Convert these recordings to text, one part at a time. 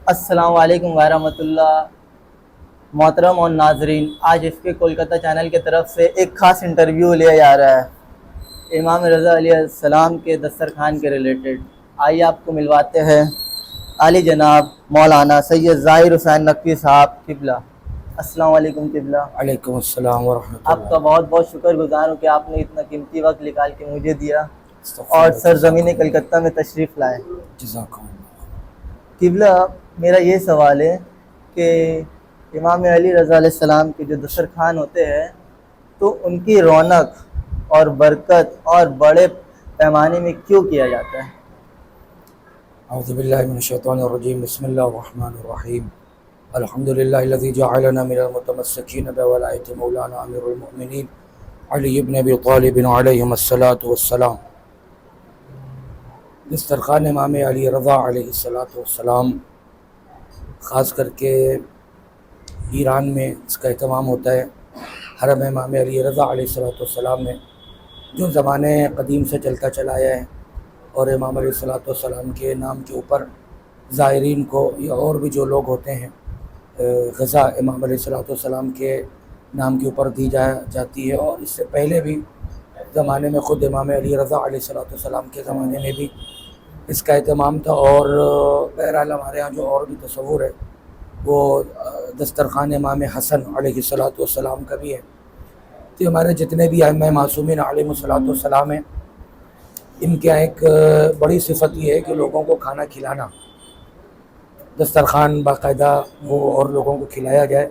السلام علیکم ورحمۃ اللہ محترم اور ناظرین، آج اس کے کولکتہ چینل کی طرف سے ایک خاص انٹرویو لیا جا رہا ہے امام رضا علیہ السلام کے دسترخوان کے ریلیٹڈ۔ آئیے آپ کو ملواتے ہیں عالی جناب مولانا سید ظاہر حسین نقوی صاحب قبلہ۔ السلام علیکم قبلہ۔ علیکم السلام ورحمۃ آپ کا اللہ۔ بہت بہت شکر گزار ہوں کہ آپ نے اتنا قیمتی وقت نکال کے مجھے دیا اور سرزمین کلکتہ میں تشریف لائے۔ جزاکم اللہ۔ قبلہ، میرا یہ سوال ہے کہ امام علی رضا علیہ السلام کے جو دسترخوان ہوتے ہیں تو ان کی رونق اور برکت اور بڑے پیمانے میں کیوں کیا جاتا ہے؟ اعوذ باللہ من الشیطان الرجیم، بسم اللہ الرحمن الرحیم۔ الحمد للہ الذی جعلنا من المتمسکین بولایۃ مولانا امیر المؤمنین علی بن ابی طالب علیہم الصلاۃ والسلام۔ دسترخوان امام علی رضا علیہ الصلاۃ والسلام خاص کر کے ایران میں اس کا اہتمام ہوتا ہے۔ حرم امام علی رضا علیہ الصلاۃ والسلام میں جو زمانے قدیم سے چلتا چلا آیا ہے، اور امام علیہ الصلاۃ والسلام کے نام کے اوپر زائرین کو یا اور بھی جو لوگ ہوتے ہیں غذا امام علیہ الصلاۃ والسلام کے نام کے اوپر دی جاتی ہے، اور اس سے پہلے بھی زمانے میں خود امام علی رضا علیہ الصلاۃ والسلام کے زمانے میں بھی اس کا اہتمام تھا۔ اور بہرحال ہمارے ہاں جو اور بھی تصور ہے وہ دسترخوان امام حسن علیہ الصلاۃ والسلام کا بھی ہے۔ تو ہمارے جتنے بھی ائمہ معصومین علیہ الصلاۃ والسلام ہیں، ان کے ایک بڑی صفت یہ ہے کہ لوگوں کو کھانا کھلانا، دسترخوان باقاعدہ وہ اور لوگوں کو کھلایا جائے،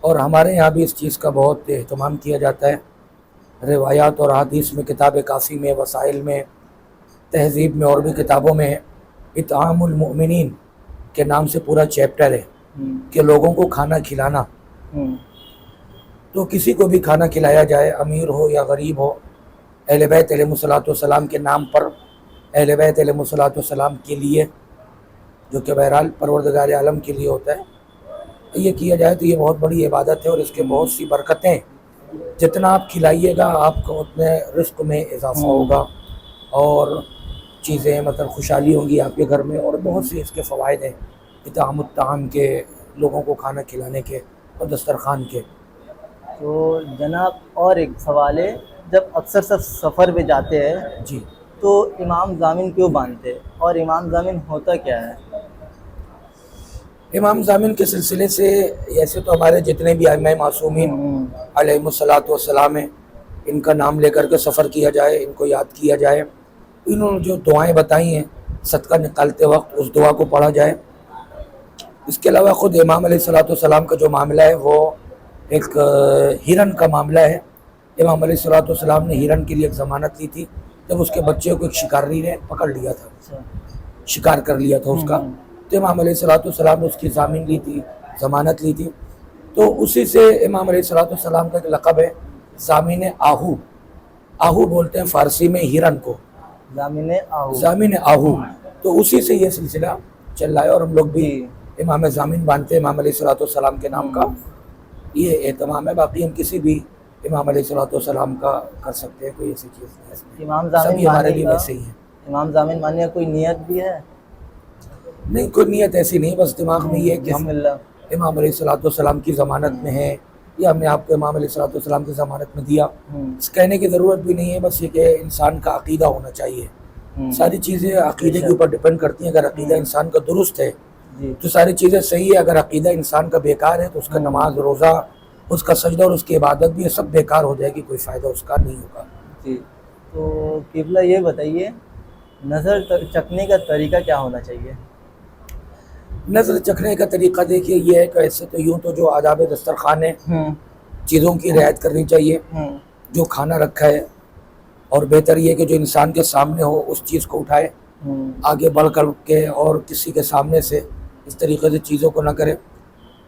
اور ہمارے یہاں بھی اس چیز کا بہت اہتمام کیا جاتا ہے۔ روایات اور حدیث میں، کتاب کافی میں، وسائل میں، تہذیب میں اور بھی کتابوں میں اطعام المؤمنین کے نام سے پورا چیپٹر ہے کہ لوگوں کو کھانا کھلانا۔ تو کسی کو بھی کھانا کھلایا جائے، امیر ہو یا غریب ہو، اہل بیت علیہ الصلاۃ والسلام کے نام پر، اہل بیت علیہ الصلاۃ والسلام کے لیے، جو کہ بہرحال پروردگار عالم کے لیے ہوتا ہے، یہ کیا جائے تو یہ بہت بڑی عبادت ہے، اور اس کے بہت سی برکتیں۔ جتنا آپ کھلائیے گا آپ کو اتنے رزق میں اضافہ ہوگا، اور چیزیں مطلب خوشحالی ہوں گی آپ کے گھر میں، اور بہت سے اس کے فوائد ہیں اطعام الطعام کے، لوگوں کو کھانا کھلانے کے اور دسترخوان کے۔ تو جناب اور ایک سوال ہے، جب اکثر سب سفر پہ جاتے ہیں جی، تو امام ضامن کیوں باندھتے ہیں، اور امام ضامن ہوتا کیا ہے؟ امام ضامن کے سلسلے سے ایسے تو ہمارے جتنے بھی ائمہ معصومین علیہ الصلاۃ والسلام ہیں، ان کا نام لے کر کے سفر کیا جائے، ان کو یاد کیا جائے، انہوں نے جو دعائیں بتائی ہیں صدقہ نکالتے وقت اس دعا کو پڑھا جائے۔ اس کے علاوہ خود امام علیہ الصلاۃ والسلام کا جو معاملہ ہے وہ ایک ہرن کا معاملہ ہے۔ امام علیہ الصلاۃ والسلام نے ہرن کے لیے ایک ضمانت لی تھی، جب اس کے بچے کو ایک شکاری نے پکڑ لیا تھا، شکار کر لیا تھا اس کا، تو امام علیہ الصلاۃ والسلام نے اس کی ضامن لی تھی، ضمانت لی تھی۔ تو اسی سے امام علیہ الصلاۃ والسلام کا ایک لقب ہے ضامن آہو۔ آہو بولتے ہیں فارسی میں ہرن کو، ضامن آہو۔ تو اسی سے یہ سلسلہ چل رہا ہے، اور ہم لوگ بھی امام ضامن باندھتے ہیں امام علیہ الصلاۃ والسلام کے نام کا، یہ اہتمام ہے۔ باقی ہم کسی بھی امام علیہ الصلاۃ والسلام کا کر سکتے ہیں، کوئی ایسی چیز نہیں ہے، امام ضامن سبھی ہمارے لیے ویسے ہی ہیں۔ امام ضامن ماننے کا کوئی نیت بھی ہے؟ نہیں، کوئی نیت ایسی نہیں، بس دماغ میں یہ ہے کہ ہم بسم اللہ۔ امام علیہ الصلاۃ والسلام کی ضمانت میں ہیں، یا ہم نے آپ کو امام علیہ الصلاۃ والسلام کی ضمانت میں دیا، اس کہنے کی ضرورت بھی نہیں ہے، بس یہ کہ انسان کا عقیدہ ہونا چاہیے۔ ساری چیزیں عقیدے کے اوپر ڈپینڈ کرتی ہیں۔ اگر عقیدہ انسان کا درست ہے تو ساری چیزیں صحیح ہے، اگر عقیدہ انسان کا بیکار ہے تو اس کا نماز، روزہ، اس کا سجدہ اور اس کی عبادت بھی یہ سب بیکار ہو جائے گی، کوئی فائدہ اس کا نہیں ہوگا۔ جی، تو قبلہ یہ بتائیے، نظر چکھنے کا طریقہ کیا ہونا چاہیے؟ نظر چکھنے کا طریقہ دیکھیے یہ ہے کہ ایسے تو یوں تو جو آداب دسترخوان ہے، چیزوں کی رعایت کرنی چاہیے، جو کھانا رکھا ہے، اور بہتر یہ کہ جو انسان کے سامنے ہو اس چیز کو اٹھائے، آگے بڑھ کر کے اور کسی کے سامنے سے اس طریقے سے چیزوں کو نہ کرے،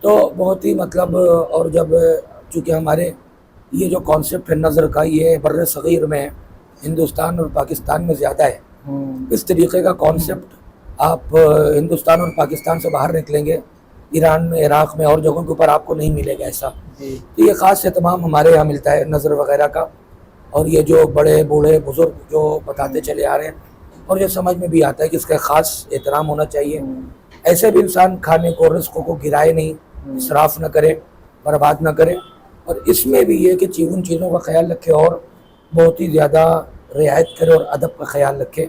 تو بہت ہی مطلب۔ اور جب چونکہ ہمارے یہ جو کانسیپٹ ہے نظر کا، یہ بر صغیر میں ہندوستان اور پاکستان میں زیادہ ہے۔ اس طریقے کا کانسیپٹ آپ ہندوستان اور پاکستان سے باہر نکلیں گے، ایران میں، عراق میں اور جگہوں کے اوپر آپ کو نہیں ملے گا ایسا۔ تو یہ خاص اہتمام ہمارے یہاں ملتا ہے نظر وغیرہ کا، اور یہ جو بڑے بوڑھے بزرگ جو بتاتے چلے آ رہے ہیں، اور یہ سمجھ میں بھی آتا ہے کہ اس کا خاص احترام ہونا چاہیے. ایسے بھی انسان کھانے کو رزق کو گرائے نہیں, اسراف نہ کرے, برباد نہ کرے. اور اس میں بھی یہ کہ ان چیزوں کا خیال رکھے اور بہت ہی زیادہ رعایت کرے اور ادب کا خیال رکھے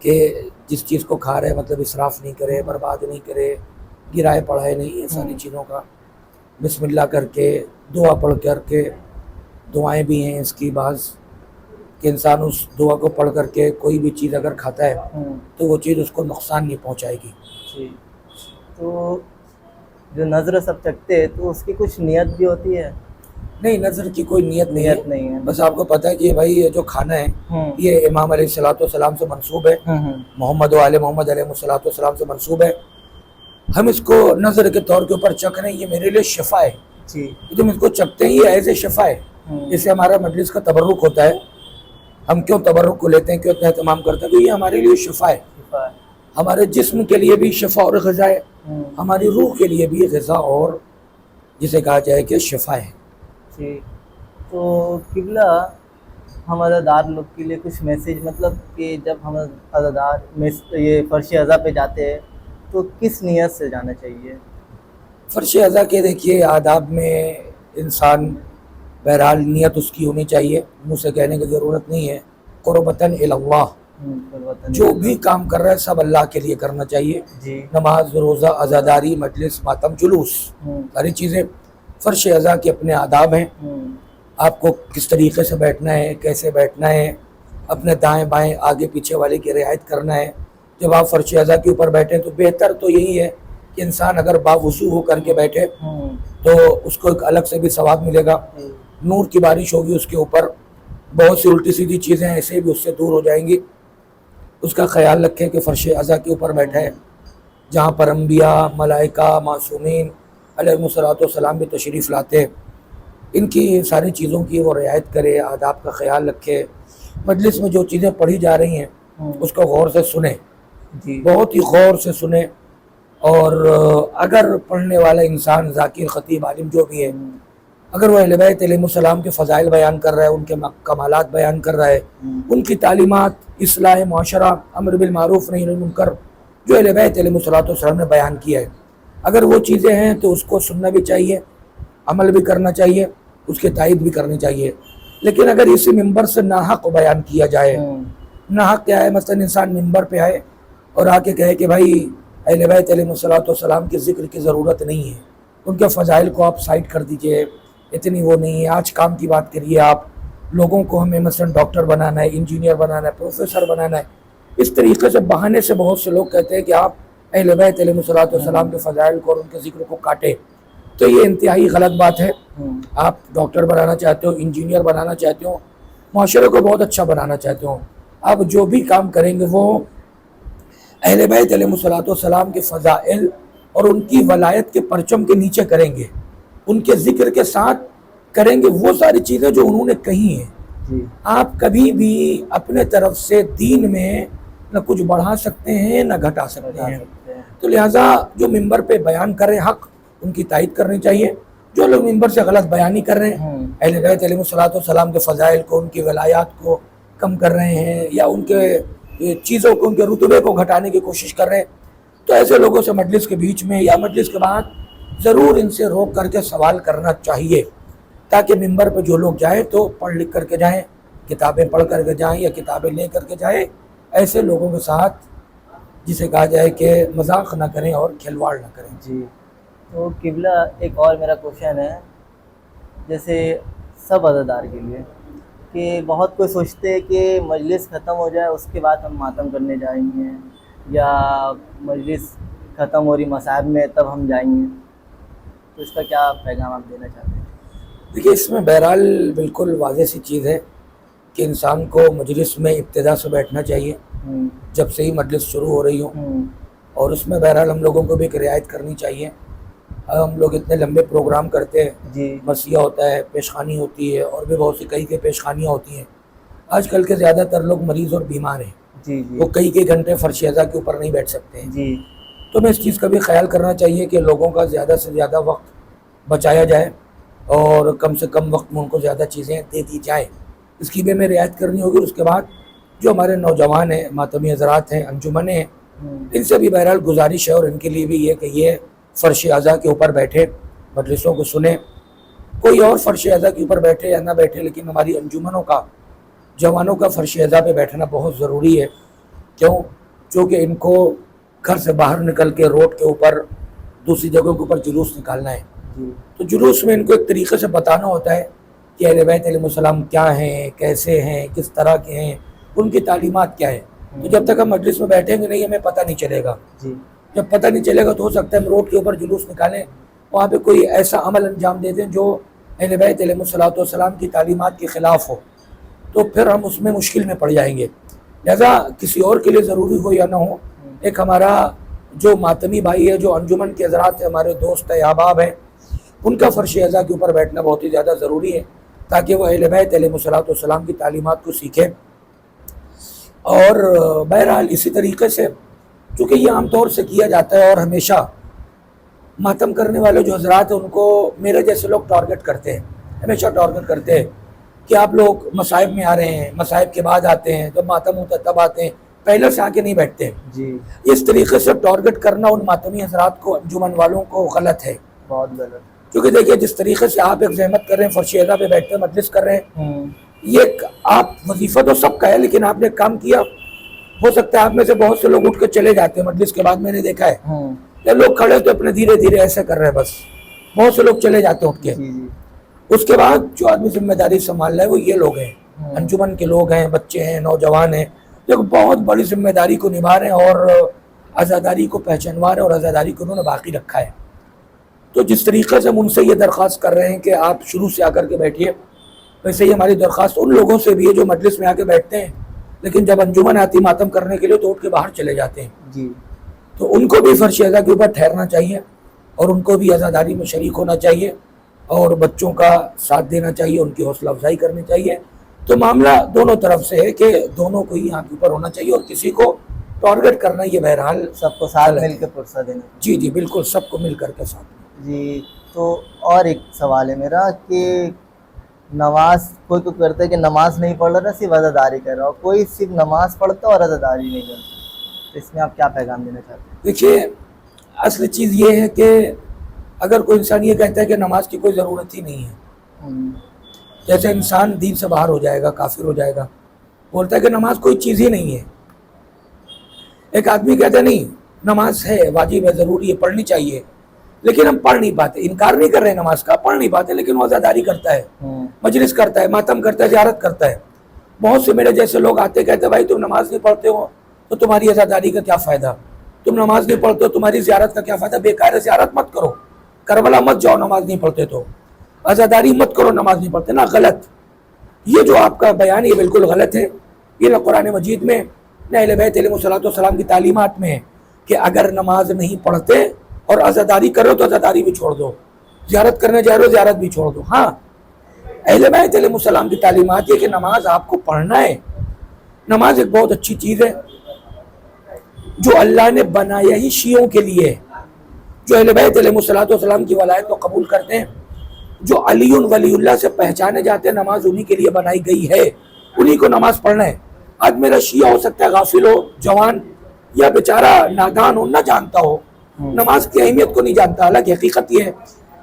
کہ جس چیز کو کھا رہے مطلب اسراف نہیں کرے, برباد نہیں کرے, گرائے پڑھائے نہیں. یہ ساری چیزوں کا بسم اللہ کر کے, دعا پڑھ کر کے, دعائیں بھی ہیں اس کی بعض کہ انسان اس دعا کو پڑھ کر کے کوئی بھی چیز اگر کھاتا ہے تو وہ چیز اس کو نقصان نہیں پہنچائے گی. جی. تو جو نظر سب چکتے ہیں تو اس کی کچھ نیت بھی ہوتی ہے؟ نہیں, نظر کی کوئی نیت نہیں ہے. بس آپ کو پتہ ہے کہ بھائی یہ جو کھانا ہے یہ امام علیہ الصلوۃ والسلام سے منسوب ہے, محمد و آل محمد علیہ الصلوۃ والسلام سے منسوب ہے. ہم اس کو نظر کے طور کے اوپر چکھ رہے ہیں, یہ میرے لیے شفا ہے. جی. جب اس کو چکھتے ہیں یہ ایز اے شفا ہے. جیسے ہمارا مجلس کا تبرک ہوتا ہے, ہم کیوں تبرک کو لیتے ہیں, کیوں اتنا اہتمام کرتے ہیں, تو یہ ہمارے لیے شفا ہے. ہمارے جسم کے لیے بھی شفا اور غذا ہے, ہماری روح کے لیے بھی غذا اور جسے کہا جائے کہ شفا ہے. جی. تو قبلہ ہم عزادار لوگ کے لیے کچھ میسیج, مطلب کہ جب ہم عزادار یہ فرش اعضا پہ جاتے ہیں تو کس نیت سے جانا چاہیے؟ فرش اعضا کے دیکھیے آداب میں انسان بہرحال نیت اس کی ہونی چاہیے, منہ سے کہنے کی ضرورت نہیں ہے. قربتاً الی اللہ, جو بھی کام کر رہا ہے سب اللہ کے لیے کرنا چاہیے. جی. نماز, روزہ, عزاداری, مجلس, ماتم, جلوس, ساری چیزیں فرش اعضا کے اپنے آداب ہیں. آپ کو کس طریقے سے بیٹھنا ہے, کیسے بیٹھنا ہے, اپنے دائیں بائیں آگے پیچھے والے کی رعایت کرنا ہے. جب آپ فرش اعضا کے اوپر بیٹھیں تو بہتر تو یہی ہے کہ انسان اگر باوضو ہو کر کے بیٹھے تو اس کو ایک الگ سے بھی ثواب ملے گا. نور کی بارش ہوگی اس کے اوپر, بہت سی الٹی سیدھی چیزیں ایسے بھی اس سے دور ہو جائیں گی. اس کا خیال رکھیں کہ فرش اعضا کے اوپر بیٹھے جہاں پر انبیاء, ملائکہ, معصومین علیہ الصلوۃ والسلام بھی تشریف لاتے ہیں. ان کی ساری چیزوں کی وہ رعایت کرے, آداب کا خیال رکھے. مجلس میں جو چیزیں پڑھی جا رہی ہیں اس کو غور سے سنیں, بہت ہی غور سے سنیں. اور اگر پڑھنے والا انسان ذاکر, خطیب, عالم جو بھی ہے, اگر وہ اہل بیت علیہ السلام کے فضائل بیان کر رہا ہے, ان کے کمالات بیان کر رہا ہے, ان کی تعلیمات, اصلاح معاشرہ, امر بالمعروف نہی عن المنکر جو اہل بیت علیہ الصلوۃ والسلام نے بیان کیا ہے, اگر وہ چیزیں ہیں تو اس کو سننا بھی چاہیے, عمل بھی کرنا چاہیے, اس کے تائید بھی کرنی چاہیے. لیکن اگر اسی ممبر سے ناحق بیان کیا جائے, ناحق کیا ہے, مثلا انسان ممبر پہ آئے اور آ کے کہے کہ بھائی اہل بیت علیہ الصلوۃ والسلام کے ذکر کی ضرورت نہیں ہے, ان کے فضائل کو آپ سائڈ کر دیجئے, اتنی وہ نہیں ہے. آج کام کی بات کریے آپ, لوگوں کو ہمیں مثلا ڈاکٹر بنانا ہے, انجینئر بنانا ہے, پروفیسر بنانا ہے. اس طریقے سے بہانے سے بہت سے لوگ کہتے ہیں کہ آپ اہل بیت علیہ الصلوۃ والسلام کے فضائل کو اور ان کے ذکر کو کاٹے. تو یہ انتہائی غلط بات ہے. آپ ڈاکٹر بنانا چاہتے ہو, انجینئر بنانا چاہتے ہو, معاشرے کو بہت اچھا بنانا چاہتے ہو, آپ جو بھی کام کریں گے وہ اہل بیت علیہ الصلوۃ والسلام کے فضائل اور ان کی ولایت کے پرچم کے نیچے کریں گے, ان کے ذکر کے ساتھ کریں گے وہ ساری چیزیں جو انہوں نے کہی ہیں. آپ کبھی بھی اپنے طرف سے دین میں نہ کچھ بڑھا سکتے ہیں نہ گھٹا سکتے ہیں. تو لہٰذا جو ممبر پہ بیان کر رہے ہیں حق, ان کی تائید کرنی چاہیے. جو لوگ ممبر سے غلط بیانی کر رہے ہیں, اہل بیت علیہ الصلوۃ والسلام کے فضائل کو, ان کی ولایات کو کم کر رہے ہیں یا ان کے چیزوں کو, ان کے رتبے کو گھٹانے کی کوشش کر رہے ہیں, تو ایسے لوگوں سے مجلس کے بیچ میں یا مجلس کے بعد ضرور ان سے روک کر کے سوال کرنا چاہیے, تاکہ ممبر پہ جو لوگ جائیں تو پڑھ لکھ کر کے جائیں, کتابیں پڑھ کر کے جائیں یا کتابیں لے کر کے جائیں. ایسے لوگوں کے ساتھ جسے کہا جائے کہ مذاق نہ کریں اور کھلواڑ نہ کریں. جی. تو قبلہ ایک اور میرا کوشچن ہے, جیسے سب عزادار کے لیے, کہ بہت کوئی سوچتے ہیں کہ مجلس ختم ہو جائے اس کے بعد ہم ماتم کرنے جائیں گے, یا مجلس ختم ہو رہی مصائب میں تب ہم جائیں گے, تو اس کا کیا پیغام آپ دینا چاہتے ہیں؟ دیکھیے اس میں بہرحال بالکل واضح سی چیز ہے کہ انسان کو مجلس میں ابتدا سے بیٹھنا چاہیے جب سے ہی مجلس شروع ہو رہی ہو, اور اس میں بہرحال ہم لوگوں کو بھی ایک رعایت کرنی چاہیے. ہم لوگ اتنے لمبے پروگرام کرتے ہیں, جی. مسیح ہوتا ہے, پیشخانی ہوتی ہے, اور بھی بہت سی کئی پیشخانیاں ہوتی ہیں. آج کل کے زیادہ تر لوگ مریض اور بیمار ہیں, جی. وہ کئی گھنٹے فرش اعضا کے اوپر نہیں بیٹھ سکتے ہیں. جی. تو ہمیں اس چیز کا بھی خیال کرنا چاہیے کہ لوگوں کا زیادہ سے زیادہ وقت بچایا جائے اور کم سے کم وقت میں ان کو زیادہ چیزیں دے دی جائیں. اس کی بھی ہمیں رعایت کرنی ہوگی. اس کے بعد جو ہمارے نوجوان ہیں، ماتمی حضرات ہیں، انجمنیں ہیں، ان سے بھی بہرحال گزارش ہے، اور ان کے لیے بھی یہ کہ یہ فرش اعضا کے اوپر بیٹھے، مجلسوں کو سنیں. کوئی اور فرش اعضا کے اوپر بیٹھے یا نہ بیٹھے، لیکن ہماری انجمنوں کا، جوانوں کا فرش اعضا پہ بیٹھنا بہت ضروری ہے. کیوں؟ چونکہ ان کو گھر سے باہر نکل کے روڈ کے اوپر دوسری جگہوں کے اوپر جلوس نکالنا ہے. تو جلوس میں ان کو ایک طریقے سے بتانا ہوتا ہے کہ اہل بیت علیہ السلام کیا ہیں، کیسے ہیں، کس طرح کے ہیں، ان کی تعلیمات کیا ہے. تو جب تک ہم مجلس میں بیٹھیں گے نہیں، ہمیں پتہ نہیں چلے گا. جب پتہ نہیں چلے گا تو ہو سکتا ہے ہم روڈ کے اوپر جلوس نکالیں، وہاں پہ کوئی ایسا عمل انجام دے دیں جو اہل بیت علیہ السلام کی تعلیمات کے خلاف ہو، تو پھر ہم اس میں مشکل میں پڑ جائیں گے. لہذا کسی اور کے لیے ضروری ہو یا نہ ہو، ایک ہمارا جو ماتمی بھائی ہے، جو انجمن کے حضرات ہیں، ہمارے دوست ہیں، احباب ہیں، ان کا فرش اعضا کے اوپر بیٹھنا بہت ہی زیادہ ضروری ہے، تاکہ وہ اہل بیت علیہ السلام کی تعلیمات کو سیکھیں. اور بہرحال اسی طریقے سے چونکہ یہ عام طور سے کیا جاتا ہے، اور ہمیشہ ماتم کرنے والے جو حضرات ہیں ان کو میرے جیسے لوگ ٹارگٹ کرتے ہیں، ہمیشہ ٹارگٹ کرتے ہیں کہ آپ لوگ مصائب میں آ رہے ہیں، مصائب کے بعد آتے ہیں، جب ماتم ہوتا ہے تب آتے ہیں، پہلے سے آ کے نہیں بیٹھتے ہیں. اس طریقے سے ٹارگٹ کرنا ان ماتمی حضرات کو، انجمن والوں کو غلط ہے، بہت غلط. کیونکہ دیکھیے جس طریقے سے آپ ایک زحمت کر رہے ہیں، فرش اعضا پہ بیٹھتے ہیں، مجلس کر رہے ہیں، یہ آپ وظیفہ تو سب کا ہے، لیکن آپ نے کام کیا. ہو سکتا ہے آپ میں سے بہت سے لوگ اٹھ کے چلے جاتے ہیں مجلس کے بعد، میں نے دیکھا ہے یا لوگ کھڑے تو اپنے دھیرے دھیرے ایسے کر رہے ہیں، بس بہت سے لوگ چلے جاتے ہیں اٹھ کے. اس کے بعد جو آدمی ذمہ داری سنبھال رہا ہے وہ یہ لوگ ہیں، انجمن کے لوگ ہیں، بچے ہیں، نوجوان ہیں، جو بہت بڑی ذمہ داری کو نبھا رہے ہیں اور عزاداری کو پہچانوا رہے ہیں، اور عزاداری کو انہوں نے باقی رکھا ہے. تو جس طریقے سے ہم ان سے یہ درخواست کر رہے ہیں کہ آپ شروع سے آ کر کے بیٹھیے، ویسے ہی ہماری درخواست ان لوگوں سے بھی ہے جو مجلس میں آ کے بیٹھتے ہیں، لیکن جب انجمن آتی ماتم کرنے کے لیے تو اٹھ کے باہر چلے جاتے ہیں. تو ان کو بھی فرش اعضا کے اوپر ٹھہرنا چاہیے، اور ان کو بھی عزاداری میں شریک ہونا چاہیے، اور بچوں کا ساتھ دینا چاہیے، ان کی حوصلہ افزائی کرنی چاہیے. تو معاملہ دونوں طرف سے ہے کہ دونوں کو ہی یہاں کے اوپر ہونا چاہیے، اور کسی کو ٹارگٹ کرنا یہ بہرحال سب کو ساتھ مل کے پرسہ دینا. جی بالکل، سب کو مل کر کے ساتھ. جی تو اور ایک سوال ہے میرا کہ نماز کوئی کو کرتا ہے کہ نماز نہیں پڑھ رہا، صرف عزاداری کر رہا ہو، کوئی صرف نماز پڑھتا اور عزاداری نہیں کرتا، تو اس میں آپ کیا پیغام دینا چاہتے ہیں؟ دیکھیے اصل چیز یہ ہے کہ اگر کوئی انسان یہ کہتا ہے کہ نماز کی کوئی ضرورت ہی نہیں ہے، جیسے انسان دین سے باہر ہو جائے گا، کافر ہو جائے گا، بولتا ہے کہ نماز کوئی چیز ہی نہیں ہے. ایک آدمی کہتا ہے نہیں نماز ہے، واجب ہے، ضروری ہے، پڑھنی چاہیے، لیکن ہم پڑھ نہیں پاتے. انکار نہیں کر رہے نماز کا، پڑھ نہیں پاتے، لیکن وہ عزاداری کرتا ہے، مجلس کرتا ہے، ماتم کرتا ہے، زیارت کرتا ہے. بہت سے میرے جیسے لوگ آتے کہتے ہیں بھائی تم نماز نہیں پڑھتے ہو تو تمہاری عزاداری کا کیا فائدہ، تم نماز نہیں پڑھتے ہو تمہاری زیارت کا کیا فائدہ، بیکار زیارت مت کرو، کربلا مت جاؤ نماز نہیں پڑھتے تو، عزاداری مت کرو نماز نہیں پڑھتے. نا غلط، یہ جو آپ کا بیان یہ بالکل غلط ہے. یہ نہ قرآن مجید میں نہ اہل بیت علیہ السلام کی تعلیمات میں ہے کہ اگر نماز نہیں پڑھتے اور عزاداری کرو تو عزاداری بھی چھوڑ دو، زیارت کرنے جا رہے ہو زیارت بھی چھوڑ دو. ہاں اہل بیت علیہ السلام کی تعلیمات یہ کہ نماز آپ کو پڑھنا ہے. نماز ایک بہت اچھی چیز ہے جو اللہ نے بنایا ہی شیعوں کے لیے، جو اہل بیت علیہ السلام کی ولایت کو قبول کرتے ہیں، جو علی ولی اللہ سے پہچانے جاتے ہیں، نماز انہی کے لیے بنائی گئی ہے، انہی کو نماز پڑھنا ہے. آج میرا شیعہ ہو سکتا ہے غافل ہو، جوان یا بیچارہ نادان ہو، نہ جانتا ہو، نماز کی اہمیت کو نہیں جانتا. حالانکہ حقیقت یہ ہے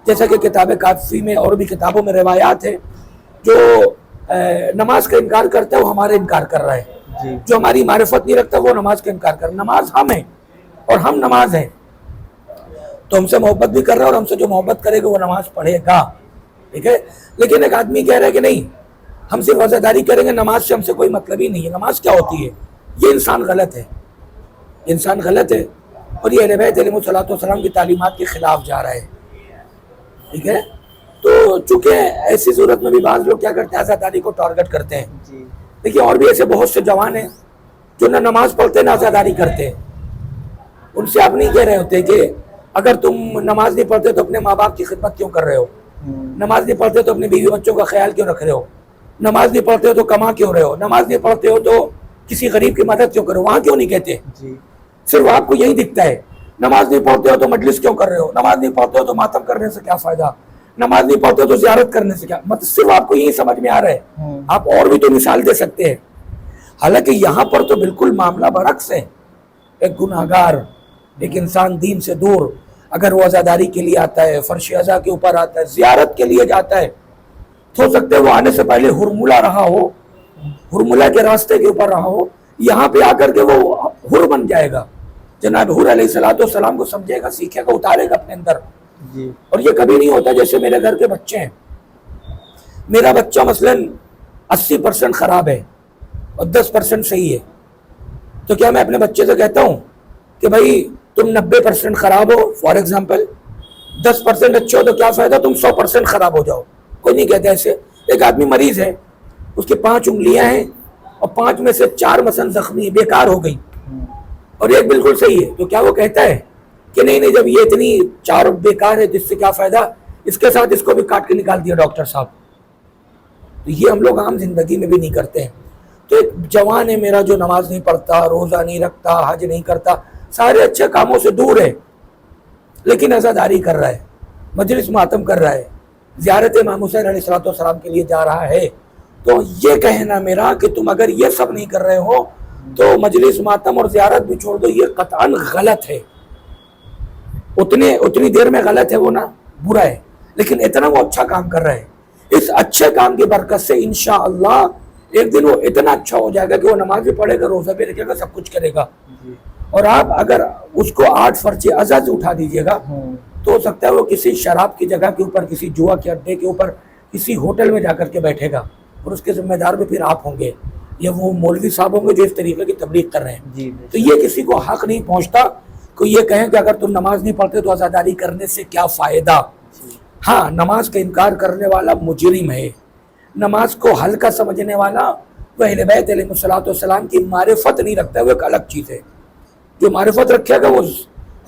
جیسا کہ کتاب کافی میں اور بھی کتابوں میں روایات ہیں، جو نماز کا انکار کرتا ہے وہ ہمارے انکار کر رہا ہے، جو ہماری معرفت نہیں رکھتا وہ نماز کا انکار کر رہا ہے. نماز ہم ہیں اور ہم نماز ہیں، تو ہم سے محبت بھی کر رہا ہے، اور ہم سے جو محبت کرے گا وہ نماز پڑھے گا، ٹھیک ہے. لیکن ایک آدمی کہہ رہا ہے کہ نہیں ہم صرف عزاداری کریں گے، نماز سے ہم سے کوئی مطلب ہی نہیں ہے. نماز کیا ہوتی ہے؟ یہ انسان غلط ہے، انسان غلط ہے، اور یہ اہل بیت علیہ السلام کی تعلیمات کے خلاف جا رہا ہے، ٹھیک ہے. تو چونکہ ایسی صورت میں بھی بعض لوگ کیا کرتے ہیں، عزاداری کو ٹارگٹ کرتے ہیں. دیکھیے اور بھی ایسے بہت سے جوان ہیں جو نہ نماز پڑھتے نہ عزاداری کرتے ہیں. ان سے آپ نہیں کہہ رہے ہوتے کہ اگر تم نماز نہیں پڑھتے تو اپنے ماں باپ کی خدمت کیوں کر رہے ہو، نماز نہیں پڑھتے تو اپنے بیوی بچوں کا خیال کیوں رکھ رہے ہو، نماز نہیں پڑھتے ہو تو کما کیوں رہے ہو، نماز نہیں پڑھتے ہو تو کسی غریب کی مدد کیوں کرو. وہاں کیوں نہیں کہتے؟ صرف آپ کو یہی دکھتا ہے. نماز نہیں پڑھتے ہو تو مجلس کیوں کر رہے ہو، نماز نہیں پڑھتے ہو تو ماتم کرنے سے کیا فائدہ، نماز نہیں پڑھتے ہو تو زیارت کرنے سے کیا، مطلب صرف آپ کو یہی سمجھ میں آ رہا ہے. آپ اور بھی تو مثال دے سکتے ہیں. حالانکہ یہاں پر تو بالکل معاملہ برعکس ہے. ایک گناہگار، ایک انسان دین سے دور، اگر وہ عزاداری کے لیے آتا ہے، فرش عزا کے اوپر آتا ہے، زیارت کے لیے جاتا ہے، تو ہو سکتا ہے وہ آنے سے پہلے ہرملہ رہا ہو، ہرملہ کے راستے کے اوپر رہا ہو، یہاں پہ آ کر کے وہ ہر بن جائے گا، جناب حر علیہ السلام کو سمجھے گا، سیکھے گا، اتارے گا اپنے اندر. جی اور یہ کبھی نہیں ہوتا جیسے میرے گھر کے بچے ہیں. میرا بچہ مثلاً 80% خراب ہے اور 10% صحیح ہے، تو کیا میں اپنے بچے سے کہتا ہوں کہ بھائی تم 90% خراب ہو، فار ایگزامپل 10% اچھے ہو تو کیا فائدہ تم 100% خراب ہو جاؤ؟ کوئی نہیں کہتا ایسے. ایک آدمی مریض ہے، اس کی 5 انگلیاں ہیں اور 5 میں سے 4 مثلا زخمی بیکار ہو گئی اور ایک بالکل صحیح ہے، تو کیا وہ کہتا ہے کہ نہیں جب یہ اتنی 4 بیکار ہے تو اس سے کیا فائدہ، اس کے ساتھ اس کو بھی کاٹ کے نکال دیا ڈاکٹر صاحب؟ تو یہ ہم لوگ عام زندگی میں بھی نہیں کرتے ہیں. تو ایک جوان ہے میرا جو نماز نہیں پڑھتا، روزہ نہیں رکھتا، حج نہیں کرتا، سارے اچھے کاموں سے دور ہے، لیکن عزاداری کر رہا ہے، مجلس ماتم کر رہا ہے، زیارت امام حسین علیہ السلام کے لیے جا رہا ہے. تو یہ کہنا میرا کہ تم اگر یہ سب نہیں کر رہے ہو تو مجلس ماتم اور زیارت بھی چھوڑ دو، یہ قطعاً غلط ہے. اتنی دیر میں غلط ہے وہ نا، برا ہے، لیکن اتنا وہ اچھا کام کر رہا ہے. اس اچھے کام کی برکت سے انشاءاللہ ایک دن وہ اتنا اچھا ہو جائے گا کہ وہ نماز بھی پڑھے گا، روزہ بھی رکھے گا، سب کچھ کرے گا. اور آپ اگر اس کو 8 فرض عزا سے اٹھا دیجیے گا تو ہو سکتا ہے وہ کسی شراب کی جگہ کے اوپر، کسی جوا کے اڈے کے اوپر، کسی ہوٹل میں جا کر کے بیٹھے گا، اور اس کے ذمہ دار بھی پھر آپ ہوں گے یا وہ مولوی صاحب ہوں گے جو اس طریقے کی تبلیغ کر رہے ہیں. تو یہ کسی کو حق نہیں پہنچتا کہ یہ کہیں کہ اگر تم نماز نہیں پڑھتے تو عزاداری کرنے سے کیا فائدہ. ہاں، نماز کا انکار کرنے والا مجرم ہے، نماز کو ہلکا سمجھنے والا وہ اہل بیت علیہ السلام کی معرفت نہیں رکھتا ہے، وہ ایک الگ چیز ہے. جو معرفت رکھے گا وہ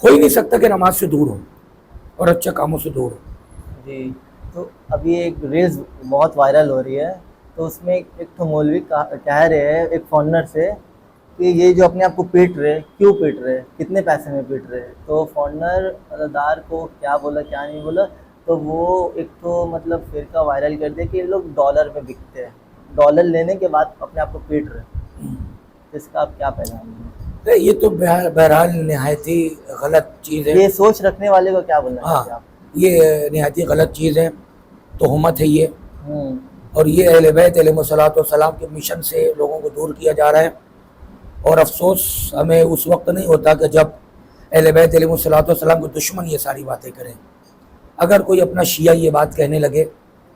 ہو ہی نہیں سکتا کہ نماز سے دور ہو اور اچھے کاموں سے دور ہو. جی تو ابھی ایک ریلز بہت وائرل ہو رہی ہے، تو اس میں ایک تو مولوی کہہ رہے ہیں ایک فارنر سے کہ یہ جو اپنے آپ کو پیٹ رہے، کیوں پیٹ رہے، کتنے پیسے میں پیٹ رہے. تو فارنر عزادار کو کیا بولا کیا نہیں بولا، تو وہ ایک تو مطلب فرقہ وائرل کر دیا کہ یہ لوگ ڈالر میں بکتے ہیں، ڈالر لینے کے بعد اپنے آپ کو پیٹ رہے. اس کا آپ کیا پیغام دیں؟ یہ تو بہرحال نہایت ہی غلط چیز ہے. یہ سوچ رکھنے والے کو کیا بولنا چاہیے آپ؟ یہ نہایت ہی غلط چیز ہے، تہمت ہے یہ، اور یہ اہل بیت علیہ السلام کے مشن سے لوگوں کو دور کیا جا رہا ہے. اور افسوس ہمیں اس وقت نہیں ہوتا کہ جب اہل بیت علیہ السلام کے دشمن یہ ساری باتیں کریں. اگر کوئی اپنا شیعہ یہ بات کہنے لگے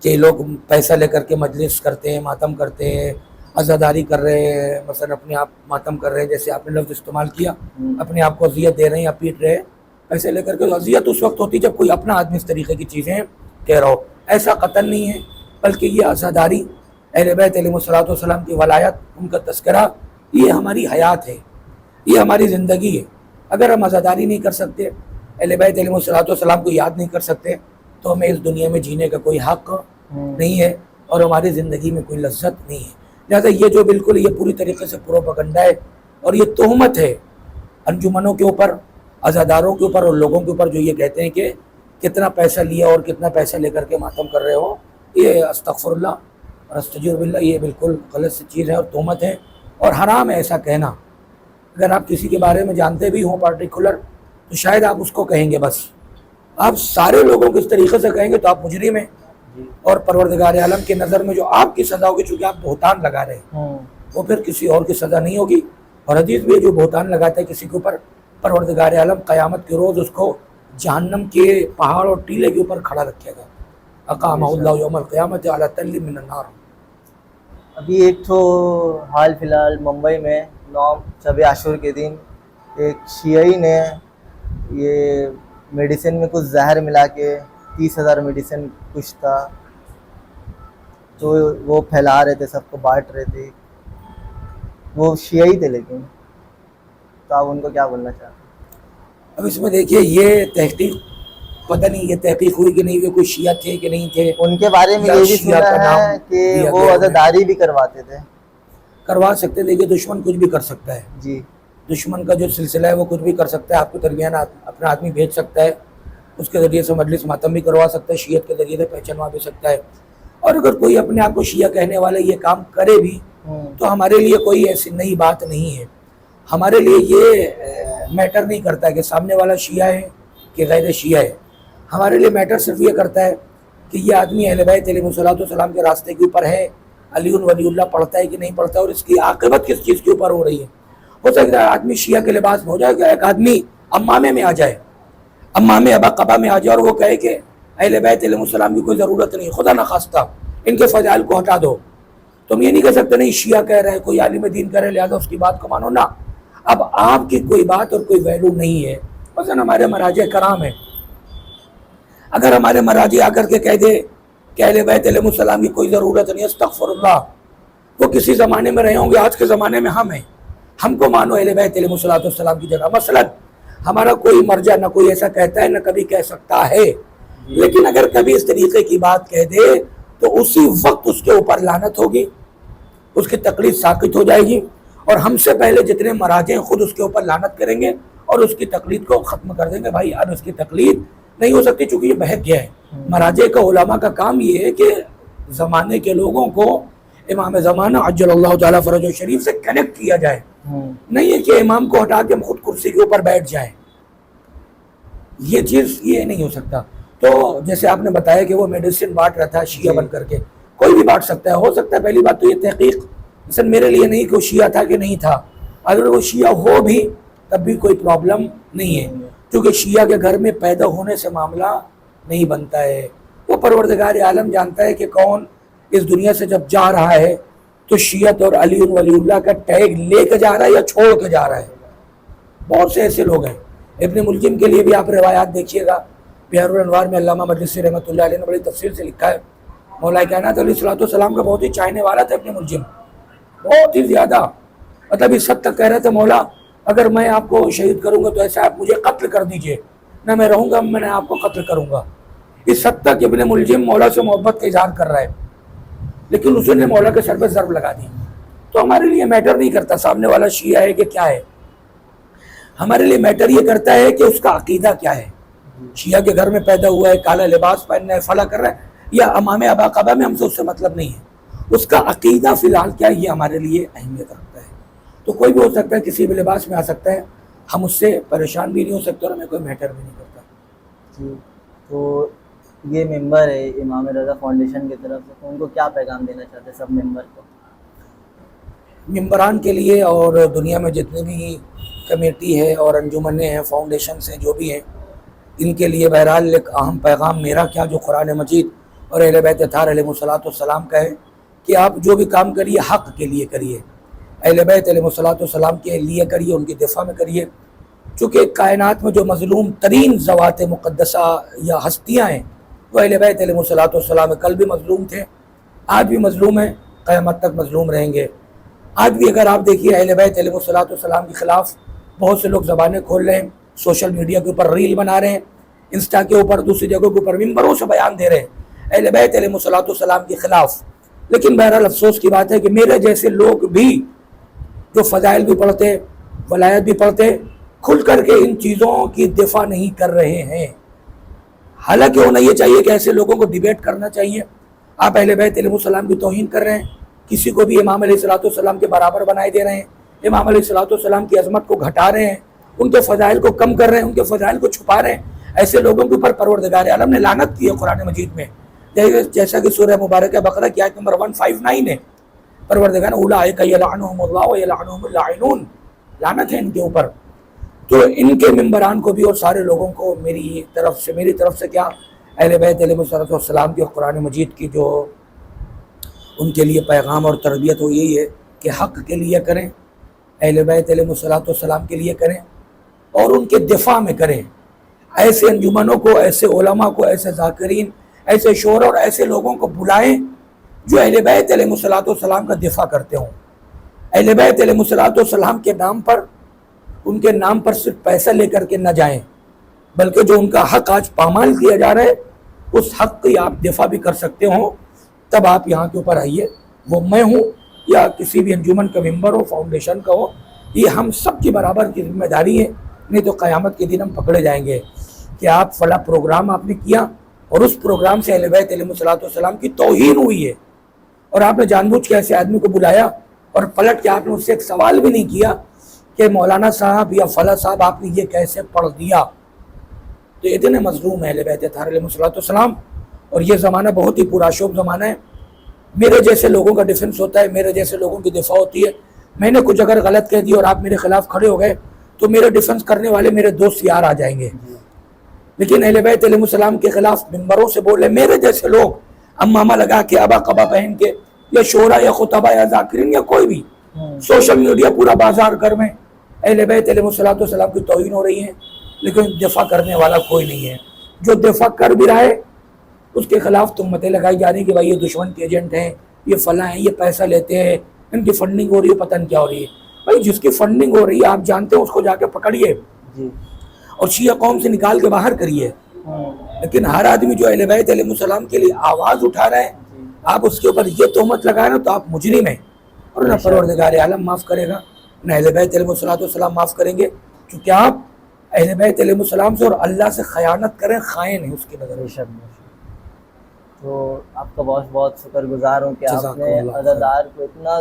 کہ لوگ پیسہ لے کر کے مجلس کرتے ہیں، ماتم کرتے ہیں، عزاداری کر رہے ہیں، مثلا اپنے آپ ماتم کر رہے ہیں، جیسے آپ نے لفظ استعمال کیا، اپنے آپ کو اذیت دے رہے ہیں یا پیٹ رہے ہیں پیسے لے کر کے، اذیت اس وقت ہوتی جب کوئی اپنا آدمی اس طریقے کی چیزیں کہہ رہا ہو. ایسا قتل نہیں ہے، بلکہ یہ عزاداری، اہل بیت علیہ السلام کی ولایت، ان کا تذکرہ، یہ ہماری حیات ہے، یہ ہماری زندگی ہے. اگر ہم عزاداری نہیں کر سکتے، اہل بیت علیہ السلام کو یاد نہیں کر سکتے، تو ہمیں اس دنیا میں جینے کا کوئی حق نہیں ہے اور ہماری زندگی میں کوئی لذت نہیں ہے. لہٰذا یہ جو بالکل یہ پوری طریقے سے پروپیگنڈا ہے اور یہ تہمت ہے انجمنوں کے اوپر، عزاداروں کے اوپر اور لوگوں کے اوپر، جو یہ کہتے ہیں کہ کتنا پیسہ لیا اور کتنا پیسہ لے کر کے ماتم کر رہے ہو. یہ استغفر اللہ اور استغفر باللہ، یہ بالکل غلط سی چیز ہے اور تہمت ہے اور حرام ہے ایسا کہنا. اگر آپ کسی کے بارے میں جانتے بھی ہوں پارٹیکولر تو شاید آپ اس کو کہیں گے، بس آپ سارے لوگوں کو اس طریقے سے کہیں گے تو آپ مجرم ہیں، اور پروردگار عالم کی نظر میں جو آپ کی سزا ہوگی، چونکہ آپ بہتان لگا رہے ہیں، وہ پھر کسی اور کی سزا نہیں ہوگی. اور حدیث بھی جو بہتان لگاتا ہے کسی کے اوپر، پروردگار عالم قیامت کے روز اس کو جہنم کے پہاڑ اور ٹیلے کے اوپر کھڑا رکھے گا. اقامہ اللہ یوم القیامت علی تل من النار. ابھی ایک تو حال فی الحال ممبئی میں 9 شب عاشور کے دن ایک شیعی نے یہ میڈیسن میں کچھ زہر ملا کے 30,000 میڈیسن کچھ تھا، تو وہ پھیلا رہے تھے، سب کو بانٹ رہے تھے. وہ شیعی تھے، لیکن تو آپ ان کو کیا بولنا چاہتے ہیں؟ اب اس میں دیکھیے، یہ تحقیق پتہ نہیں یہ تحقیق ہوئی کہ نہیں، وہ کوئی شیعہ تھے کہ نہیں تھے. ان کے بارے میں یہ بھی سنا ہے کہ وہ عزاداری بھی کرواتے تھے. کروا سکتے، دیکھیے دشمن کچھ بھی کر سکتا ہے. جی، دشمن کا جو سلسلہ ہے وہ کچھ بھی کر سکتا ہے. آپ کو درمیان اپنا آدمی بھیج سکتا ہے، اس کے ذریعے سے مجلس ماتم بھی کروا سکتا ہے، شیعت کے ذریعے سے پہچانوا بھی سکتا ہے. اور اگر کوئی اپنے آپ کو شیعہ کہنے والے یہ کام کرے بھی تو ہمارے لیے کوئی ایسی نئی بات نہیں ہے. ہمارے لیے یہ میٹر نہیں کرتا کہ سامنے والا شیعہ ہے کہ غیر شیعہ ہے. ہمارے لیے میٹر صرف یہ کرتا ہے کہ یہ آدمی اہل بیت علیہ الصلوۃ والسلام کے راستے کے اوپر ہے, علی ولی اللہ پڑھتا ہے کہ نہیں پڑھتا, اور اس کی عاقبت کس چیز کے اوپر ہو رہی ہے. ہو سکتا ہے آدمی شیعہ کے لباس میں ہو جائے, کہ ایک آدمی امامے میں آ جائے, امامے ابا قبا میں آ جائے, اور وہ کہے کہ اہل بیت علیہ السلام کی کوئی ضرورت نہیں, خدا نخواستہ ان کے فضائل کو ہٹا دو. تم یہ نہیں کہہ سکتے نہیں شیعہ کہہ رہے ہیں, کوئی عالم دین کہہ رہے, لہٰذا اس کی بات کو مانو نہ. اب آپ کی کوئی بات اور کوئی ویلو نہیں ہے. مثلا ہمارے مراجع کرام ہیں, اگر ہمارے مراجع آ کر کے کہہ دے کہ اہل بیت علیہ السلام کی کوئی ضرورت نہیں, استغفر اللہ, وہ کسی زمانے میں رہے ہوں گے, آج کے زمانے میں ہم ہیں, ہم کو مانو اہل بیت علیہ السلام کی جگہ. مثلا ہمارا کوئی مرجع نہ کوئی ایسا کہتا ہے نہ کبھی کہہ سکتا ہے, لیکن اگر کبھی اس طریقے کی بات کہہ دے تو اسی وقت اس کے اوپر لعنت ہوگی, اس کی تقلید ساقط ہو جائے گی, اور ہم سے پہلے جتنے مراجع ہیں خود اس کے اوپر لعنت کریں گے اور اس کی تقلید کو ختم کر دیں گے. بھائی اب اس کی تقلید نہیں ہو سکتی چونکہ یہ بہک گیا ہے. مراجع کا علماء کا کام یہ ہے کہ زمانے کے لوگوں کو امام زمانہ عجل اللہ تعالیٰ فرج و شریف سے کنیکٹ کیا جائے, نہیں ہے کہ امام کو ہٹا کے خود کرسی کے اوپر بیٹھ جائیں. یہ چیز یہ نہیں ہو سکتا. تو جیسے آپ نے بتایا کہ وہ میڈیسن بانٹ رہا تھا شیعہ بن کر کے, کوئی بھی بانٹ سکتا ہے. ہو سکتا ہے پہلی بات تو یہ تحقیق مثلا میرے لیے نہیں کہ وہ شیعہ تھا کہ نہیں تھا, اگر وہ شیعہ ہو بھی تب بھی کوئی پرابلم نہیں ہے, کیونکہ شیعہ کے گھر میں پیدا ہونے سے معاملہ نہیں بنتا ہے. وہ پروردگار عالم جانتا ہے کہ کون اس دنیا سے جب جا رہا ہے تو شیعت اور علی ولی اللہ کا ٹیگ لے کے جا رہا ہے یا چھوڑ کے جا رہا ہے. بہت سے ایسے لوگ ہیں. ابن ملجم کے لیے بھی آپ روایات دیکھیے گا, بہار الانوار میں علامہ مجلسی رحمۃ اللہ علیہ نے بڑی تفصیل سے لکھا ہے. مولا کائنات علیہ الصلوۃ والسلام کا بہت ہی چاہنے والا تھا ابن ملجم, بہت ہی زیادہ, مطلب اس حد تک کہہ رہے تھے مولا اگر میں آپ کو شہید کروں گا تو ایسا آپ مجھے قتل کر دیجئے, نہ میں رہوں گا میں آپ کو قتل کروں گا. اس حد تک ابن ملجم مولا سے محبت کا اظہار کر رہا ہے, لیکن اس نے مولا کے سر پہ ضرب لگا دی. تو ہمارے لیے میٹر نہیں کرتا سامنے والا شیعہ ہے کہ کیا ہے, ہمارے لیے میٹر یہ کرتا ہے کہ اس کا عقیدہ کیا ہے. شیعہ کے گھر میں پیدا ہوا ہے, کالا لباس پہننا ہے, فلاں کر رہا ہے, یا امام ابا قبا میں, ہم سے اس سے مطلب نہیں ہے. اس کا عقیدہ فی الحال کیا ہے یہ ہمارے لیے اہمیت رکھتا ہے. تو کوئی بھی ہو سکتا ہے, کسی بھی لباس میں آ سکتا ہے, ہم اس سے پریشان بھی نہیں ہو سکتے اور ہمیں کوئی میٹر بھی نہیں کرتا. جی, تو یہ ممبر ہے امام رضا فاؤنڈیشن کی طرف سے, تو ان کو کیا پیغام دینا چاہتے ہیں سب ممبر کو؟ ممبران کے لیے اور دنیا میں جتنے بھی کمیٹی ہے اور انجمنیں ہیں, فاؤنڈیشنز ہیں, جو بھی ہیں, ان کے لیے بہرحال ایک اہم پیغام میرا کیا جو قرآن مجید اور اہل بیت اطہار علیہ الصلوۃ والسلام کا ہے کہ آپ جو بھی کام کریے حق کے لیے کریے, اہل بیت علیہ الصلوۃ والسلام کے لیے کریے, ان کی دفاع میں کریے. چونکہ کائنات میں جو مظلوم ترین ذوات مقدسہ یا ہستیاں ہیں وہ اہل بیت علیہ الصلوۃ والسلام, کل بھی مظلوم تھے, آج بھی مظلوم ہیں, قیامت تک مظلوم رہیں گے. آج بھی اگر آپ دیکھیے اہل بیت علیہ الصلوۃ والسلام کے خلاف بہت سے لوگ زبانیں کھول رہے ہیں, سوشل میڈیا کے اوپر ریل بنا رہے ہیں, انسٹا کے اوپر, دوسری جگہوں کے اوپر ممبروں سے بیان دے رہے ہیں اہل بیت علیہ الصلوۃ والسلام کے خلاف. لیکن بہرحال افسوس کی بات ہے کہ میرے جیسے لوگ بھی جو فضائل بھی پڑھتے, ولایت بھی پڑھتے, کھل کر کے ان چیزوں کی دفاع نہیں کر رہے ہیں. حالانکہ ہونا یہ چاہیے کہ ایسے لوگوں کو ڈیبیٹ کرنا چاہیے. آپ اہل بیت علیہ السلام کی توہین کر رہے ہیں, کسی کو بھی امام علیہ الصلوۃ والسلام کے برابر بنائے دے رہے ہیں, امام علیہ الصلوۃ والسلام کی عظمت کو گھٹا رہے ہیں, ان کے فضائل کو کم کر رہے ہیں, ان کے فضائل کو چھپا رہے ہیں. ایسے لوگوں کے اوپر پروردگار عالم نے لعنت کی ہے قرآن مجید میں, جیسا کہ سورہ مبارکہ بقرہ کی آیت نمبر 159 ہے. پروردگار اولئک یلعنہم اللہ ویلعنہم اللاعنون, لعنت ہے ان کے اوپر. تو ان کے ممبران کو بھی اور سارے لوگوں کو میری طرف سے کیا اہل بیت علیہ السلام کی قرآن مجید کی جو ان کے لیے پیغام اور تربیت ہو یہی ہے کہ حق کے لیے کریں, اہل بیت علیہ السلام کے لیے کریں اور ان کے دفاع میں کریں. ایسے انجمنوں کو, ایسے علماء کو, ایسے ذاکرین, ایسے شعراء اور ایسے لوگوں کو بلائیں جو اہل بیت علیہ السلام کا دفاع کرتے ہوں. اہل بیت علیہ السلام کے نام پر, ان کے نام پر صرف پیسہ لے کر کے نہ جائیں, بلکہ جو ان کا حق آج پامال کیا جا رہا ہے اس حق کی آپ دفاع بھی کر سکتے ہوں, تب آپ یہاں کے اوپر آئیے. وہ میں ہوں یا کسی بھی انجمن کا ممبر ہو, فاؤنڈیشن کا ہو, یہ ہم سب کی برابر کی ذمہ داری ہے. نہیں تو قیامت کے دن ہم پکڑے جائیں گے کہ آپ فلاں پروگرام آپ نے کیا اور اس پروگرام سے اہل بیت علیہ السلام کی توہین ہوئی ہے, اور آپ نے جان بوجھ کے ایسے آدمی کو بلایا اور پلٹ کے آپ نے اس سے ایک سوال بھی نہیں کیا کہ مولانا صاحب یا فلاں صاحب آپ نے یہ کیسے پڑھ دیا. تو اتنے مظلوم اہل بیت اطہار علیہ السلام. اور یہ زمانہ بہت ہی پرآشوب زمانہ ہے. میرے جیسے لوگوں کا ڈیفنس ہوتا ہے, میرے جیسے لوگوں کی دفاع ہوتی ہے. میں نے کچھ اگر غلط کہہ دیا اور آپ میرے خلاف کھڑے ہو گئے تو میرے ڈیفنس کرنے والے میرے دوست یار آ جائیں گے. لیکن اہل بیت علیہ السلام کے خلاف منبروں سے بولے میرے جیسے لوگ, امامہ لگا کے, ابا قبا پہن کے, یا شعرا یا خطبہ یا ذاکرین یا کوئی بھی, سوشل میڈیا پورا بازار گھر میں اہل بیت علیہ السلام کی توہین ہو رہی ہے, لیکن دفاع کرنے والا کوئی نہیں ہے. جو دفاع کر بھی رہا ہے اس کے خلاف تہمتیں لگائی جا رہی ہیں کہ بھائی یہ دشمن کے ایجنٹ ہیں, یہ فلاں ہیں, یہ پیسہ لیتے ہیں, ان کی فنڈنگ ہو رہی ہے, پتہ نہیں کیا ہو رہی ہے. بھائی جس کی فنڈنگ ہو رہی ہے آپ جانتے ہیں, اس کو جا کے پکڑیے اور شیعہ قوم سے نکال کے باہر کریے. لیکن ہر آدمی جو اہل بیت علیہ السلام کے لیے آواز اٹھا رہا ہے, آپ اس کے اوپر یہ تہمت لگائیں نا تو آپ مجرم ہیں. اور نہ پروردگار عالم معاف کرے گا, نہ اہل بیت علیہ السلام معاف کریں گے, کیونکہ آپ اہل بیت علیہ السلام سے اور اللہ سے خیانت کریں, خائن ہیں اس کی نظر. تو آپ کا بہت بہت شکر گزار ہوں کہ آپ نے عزادار کو اتنا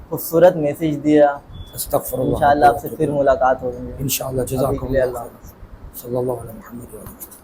خوبصورت میسیج دیا. استغفر اللہ. انشاءاللہ آپ سے پھر ملاقات ہوگی انشاءاللہ. جزاک اللہ. صلی اللہ علیہ وسلم.